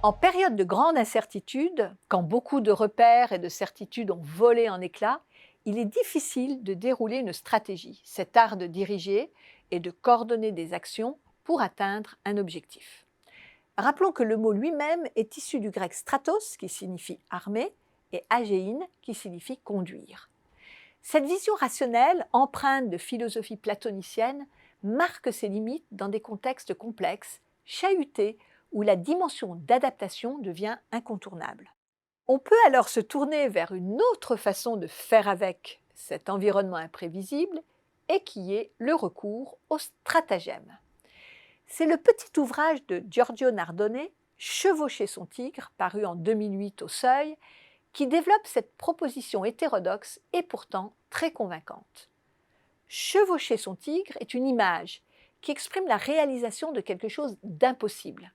En période de grande incertitude, quand beaucoup de repères et de certitudes ont volé en éclats, il est difficile de dérouler une stratégie, cet art de diriger et de coordonner des actions pour atteindre un objectif. Rappelons que le mot lui-même est issu du grec stratos, qui signifie armée, et agéin, qui signifie conduire. Cette vision rationnelle, empreinte de philosophie platonicienne, marque ses limites dans des contextes complexes, chahutés, où la dimension d'adaptation devient incontournable. On peut alors se tourner vers une autre façon de faire avec cet environnement imprévisible et qui est le recours au stratagème. C'est le petit ouvrage de Giorgio Nardone, Chevaucher son tigre, paru en 2008 au Seuil, qui développe cette proposition hétérodoxe et pourtant très convaincante. Chevaucher son tigre est une image qui exprime la réalisation de quelque chose d'impossible.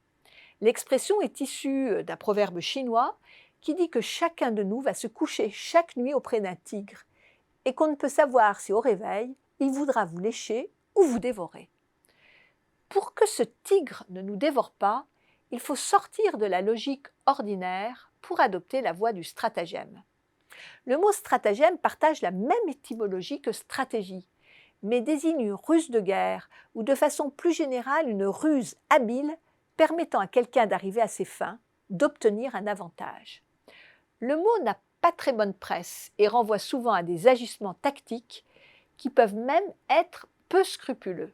L'expression est issue d'un proverbe chinois qui dit que chacun de nous va se coucher chaque nuit auprès d'un tigre et qu'on ne peut savoir si au réveil, il voudra vous lécher ou vous dévorer. Pour que ce tigre ne nous dévore pas, il faut sortir de la logique ordinaire pour adopter la voie du stratagème. Le mot stratagème partage la même étymologie que stratégie, mais désigne une ruse de guerre ou de façon plus générale une ruse habile permettant à quelqu'un d'arriver à ses fins, d'obtenir un avantage. Le mot n'a pas très bonne presse et renvoie souvent à des agissements tactiques qui peuvent même être peu scrupuleux.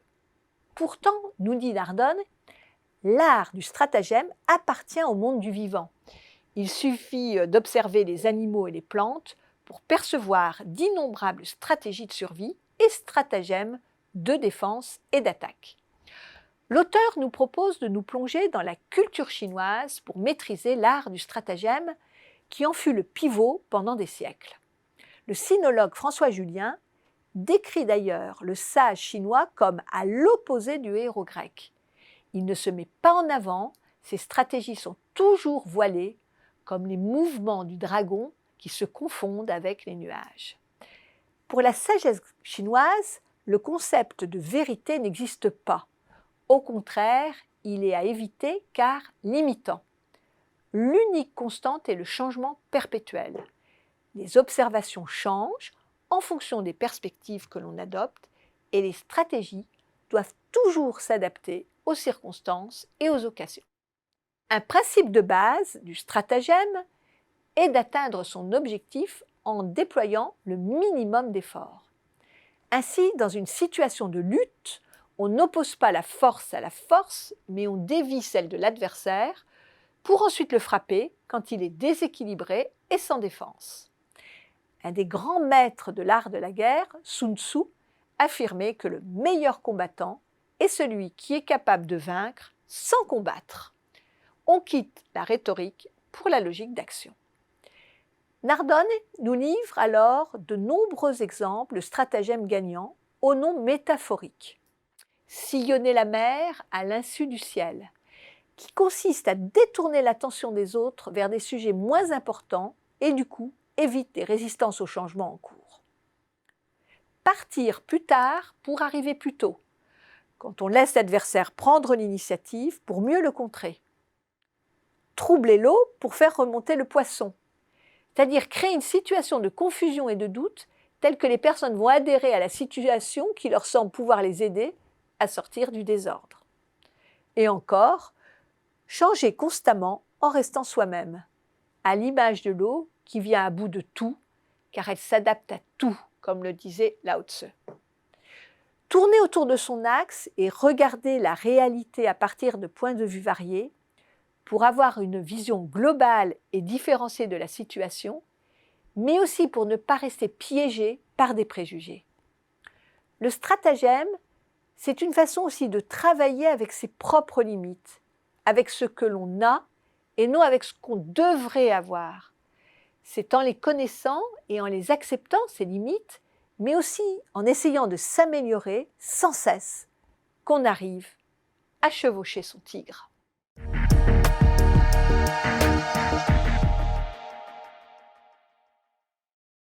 Pourtant, nous dit Nardone, l'art du stratagème appartient au monde du vivant. Il suffit d'observer les animaux et les plantes pour percevoir d'innombrables stratégies de survie et stratagèmes de défense et d'attaque. L'auteur nous propose de nous plonger dans la culture chinoise pour maîtriser l'art du stratagème qui en fut le pivot pendant des siècles. Le sinologue François Julien décrit d'ailleurs le sage chinois comme à l'opposé du héros grec. Il ne se met pas en avant, ses stratégies sont toujours voilées, comme les mouvements du dragon qui se confondent avec les nuages. Pour la sagesse chinoise, le concept de vérité n'existe pas. Au contraire, il est à éviter car limitant. L'unique constante est le changement perpétuel. Les observations changent en fonction des perspectives que l'on adopte et les stratégies doivent toujours s'adapter aux circonstances et aux occasions. Un principe de base du stratagème est d'atteindre son objectif en déployant le minimum d'efforts. Ainsi, dans une situation de lutte, on n'oppose pas la force à la force, mais on dévie celle de l'adversaire pour ensuite le frapper quand il est déséquilibré et sans défense. Un des grands maîtres de l'art de la guerre, Sun Tzu, affirmait que le meilleur combattant est celui qui est capable de vaincre sans combattre. On quitte la rhétorique pour la logique d'action. Nardone nous livre alors de nombreux exemples de stratagèmes gagnants au nom métaphorique. Sillonner la mer à l'insu du ciel, qui consiste à détourner l'attention des autres vers des sujets moins importants et du coup évite des résistances au changement en cours. Partir plus tard pour arriver plus tôt, quand on laisse l'adversaire prendre l'initiative pour mieux le contrer. Troubler l'eau pour faire remonter le poisson, c'est-à-dire créer une situation de confusion et de doute telle que les personnes vont adhérer à la situation qui leur semble pouvoir les aider à sortir du désordre. Et encore, changer constamment en restant soi-même, à l'image de l'eau qui vient à bout de tout, car elle s'adapte à tout, comme le disait Lao Tse. Tourner autour de son axe et regarder la réalité à partir de points de vue variés, pour avoir une vision globale et différenciée de la situation, mais aussi pour ne pas rester piégé par des préjugés. Le stratagème, c'est une façon aussi de travailler avec ses propres limites, avec ce que l'on a et non avec ce qu'on devrait avoir. C'est en les connaissant et en les acceptant, ces limites, mais aussi en essayant de s'améliorer sans cesse, qu'on arrive à chevaucher son tigre.